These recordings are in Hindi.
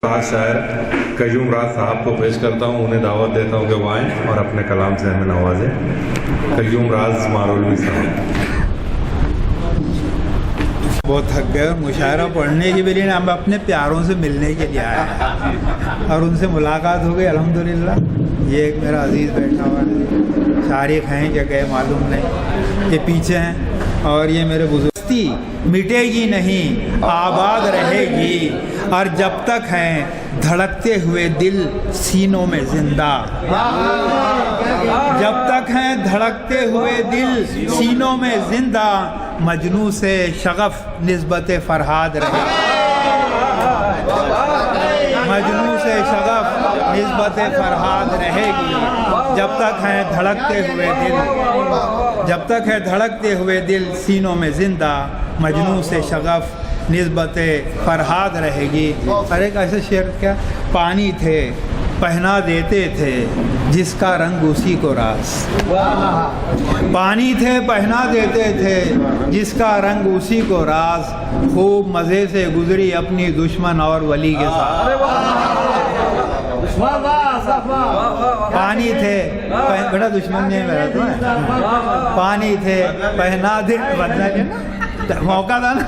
आज शायर कयूम राज साहब को पेश करता हूँ, उन्हें दावत देता हूँ कि वो आएँ और अपने कलाम से हमें नवाजें। कयूम राज मारोलवी साहब। बहुत थक गए, मुशायरा पढ़ने के लिए हम अपने प्यारों से मिलने के लिए आए हैं और उनसे मुलाकात हो गई अल्हम्दुलिल्लाह। ये एक मेरा अजीज़ बैठा हुआ है, शारिक हैं क्या गए मालूम नहीं, ये पीछे हैं। और ये मेरे बुजुर्ग मिटेगी नहीं, आबाद रहेगी, और जब तक हैं धड़कते हुए दिल सीनों में जिंदा। जब तक हैं धड़कते हुए दिल सीनों में जिंदा, मजनू से शगफ निस्बत फरहाद रहेगी। मजनू से शगफ निस्बत फरहाद रहेगी। जब तक हैं धड़कते हुए दिल, जब तक है धड़कते हुए दिल सीनों में जिंदा, मजनू से शगफ निस्बत फरहाद रहेगी। अरे कैसे शेर, क्या पानी थे पहना देते थे जिसका रंग उसी को रास। पानी थे पहना देते थे जिसका रंग उसी को रास, खूब मज़े से गुजरी अपनी दुश्मन और वली के साथ। पानी थे बड़ा दुश्मन नहीं मेरा तो, पानी थे पहना दे, बदला मौका था ना।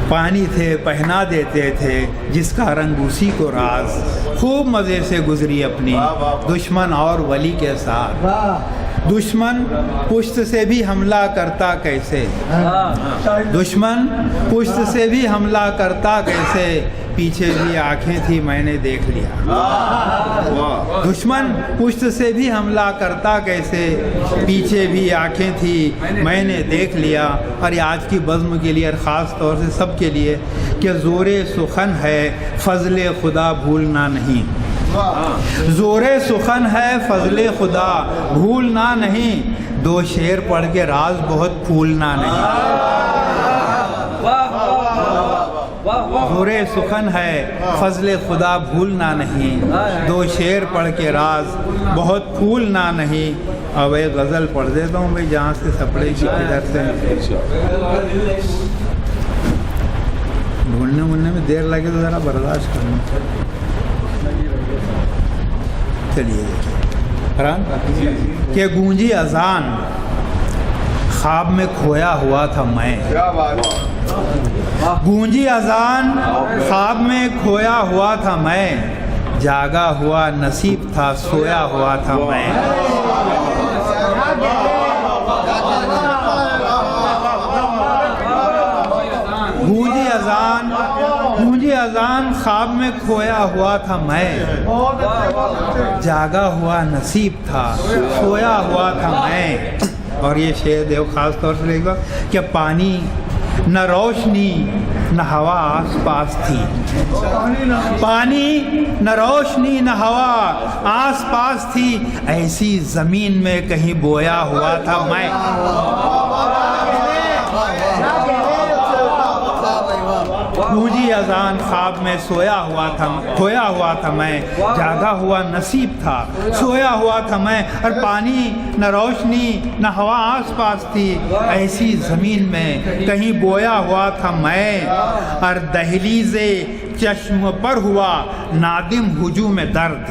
पानी थे पहना देते थे जिसका रंग उसी को राज, खूब मज़े से गुजरी अपनी दुश्मन और वली के साथ। दुश्मन पुश्त से भी हमला करता कैसे, दुश्मन पुश्त से भी हमला करता कैसे, पीछे भी आंखें थी मैंने देख लिया। दुश्मन पुश्त से भी हमला करता कैसे, पीछे भी आंखें थी मैंने देख लिया। और ये आज की बज़्म के लिए और ख़ास तौर से सब के लिए कि ज़ोरे सुखन है फ़ज़ले खुदा भूलना नहीं। ज़ोरे सुखन है फ़ज़ले खुदा भूलना नहीं, दो शेर पढ़ के राज बहुत फूलना नहीं। ज़ोरे सुखन है फ़ज़ले खुदा भूलना नहीं, दो शेर पढ़ के राज बहुत फूलना नहीं। अब एक गज़ल पढ़ देता हूँ भाई, जहाँ से सपड़े की इधर से ढूंढने में देर लगे तो ज़रा बर्दाश्त करना। चलिए देखिए कि गूंजी अजान ख्वाब में खोया हुआ था मैं। गूंजी अजान ख्वाब में खोया हुआ था मैं, जागा हुआ नसीब था सोया हुआ था मैं। गूंजी अजान ख्वाब में खोया हुआ था मैं, जागा हुआ नसीब था सोया हुआ था मैं। और ये शेर देव खास तौर से लेगा कि पानी न रोशनी न हवा आस पास थी, पानी न रोशनी न हवा आस पास थी, ऐसी ज़मीन में कहीं बोया हुआ था मैं। गूंजी अजान ख्वाब में खोया हुआ था मैं, जागा हुआ नसीब था सोया हुआ था मैं। और पानी न रोशनी न हवा आस पास थी, ऐसी ज़मीन में कहीं बोया हुआ था मैं। और दहलीज़े चश्म पर हुआ नादिम हुजूम दर्द,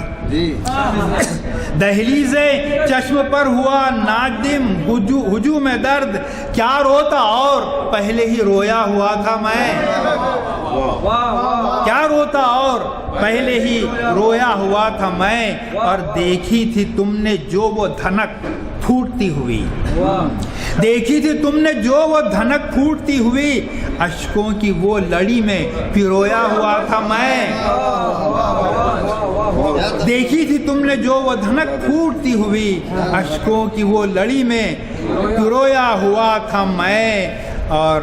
दहलीज़े चश्म पर हुआ नादिम हुजूम दर्द, क्या रोता और पहले ही रोया हुआ था मैं। क्या रोता और पहले ही रोया हुआ था मैं। और देखी थी तुमने जो वो धनक फूटती हुई, देखी थी तुमने जो वो धनक फूटती हुई, अश्कों की वो लड़ी में पिरोया हुआ था मैं। देखी थी तुमने जो वो धनक फूटती हुई, अश्कों की वो लड़ी में पिरोया हुआ था मैं। और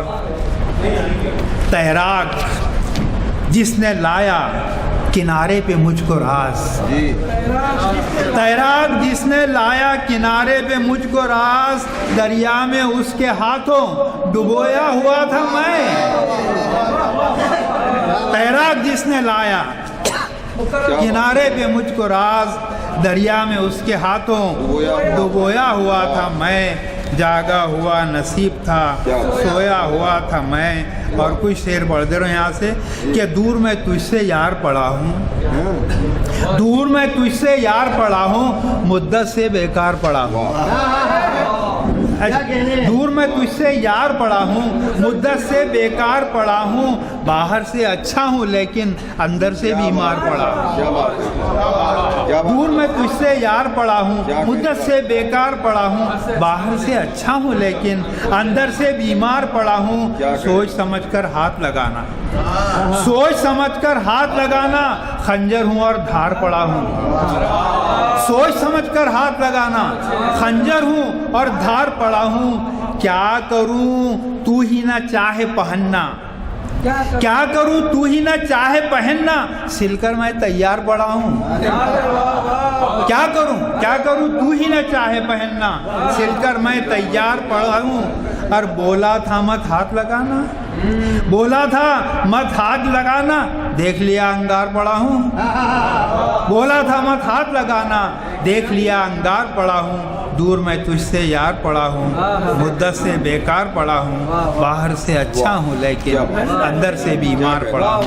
तहराक जिसने लाया किनारे पे मुझको राज, तैराक जिसने लाया किनारे पे मुझको राज, दरिया में उसके हाथों डुबोया हुआ था मैं। तैराक जिसने लाया किनारे पे मुझको राज, दरिया में उसके हाथों डुबोया हुआ था मैं। जागा हुआ नसीब था, सोया हुआ था मैं। और कुछ शेर पढ़ दे रहा हूँ यहाँ से कि दूर मैं तुझसे यार पड़ा हूँ, दूर मैं तुझसे यार पड़ा हूँ, मुद्दत से बेकार पड़ा हूँ। दूर मैं तुझसे यार पड़ा हूँ, मुद्दत से बेकार पड़ा हूँ, बाहर से अच्छा हूँ लेकिन अंदर से बीमार पड़ा हूँ। दूर मैं तुझसे यार पड़ा हूँ, मुद्दत से बेकार पड़ा हूँ, बाहर से अच्छा हूँ लेकिन अंदर से बीमार पड़ा हूँ। सोच समझकर हाथ लगाना, सोच समझकर हाथ लगाना, खंजर हूँ और धार पड़ा हूँ। सोच समझकर हाथ लगाना, खंजर हूँ और धार पड़ा हूँ। क्या करूँ तू ही ना चाहे पहनना, क्या करूँ तू ही ना चाहे पहनना, सिलकर मैं तैयार पड़ा हूँ। क्या करूँ तू ही ना चाहे पहनना, सिलकर मैं तैयार पड़ा हूँ। और बोला था मत हाथ लगाना, बोला था मत हाथ लगाना, देख लिया अंगार पड़ा हूँ। बोला था मत हाथ लगाना, देख लिया अंगार पड़ा हूँ। दूर मैं तुझसे यार पड़ा हूँ, मुद्दत से बेकार पड़ा हूँ, बाहर से अच्छा हूँ लेकिन अंदर से बीमार पड़ा हूँ।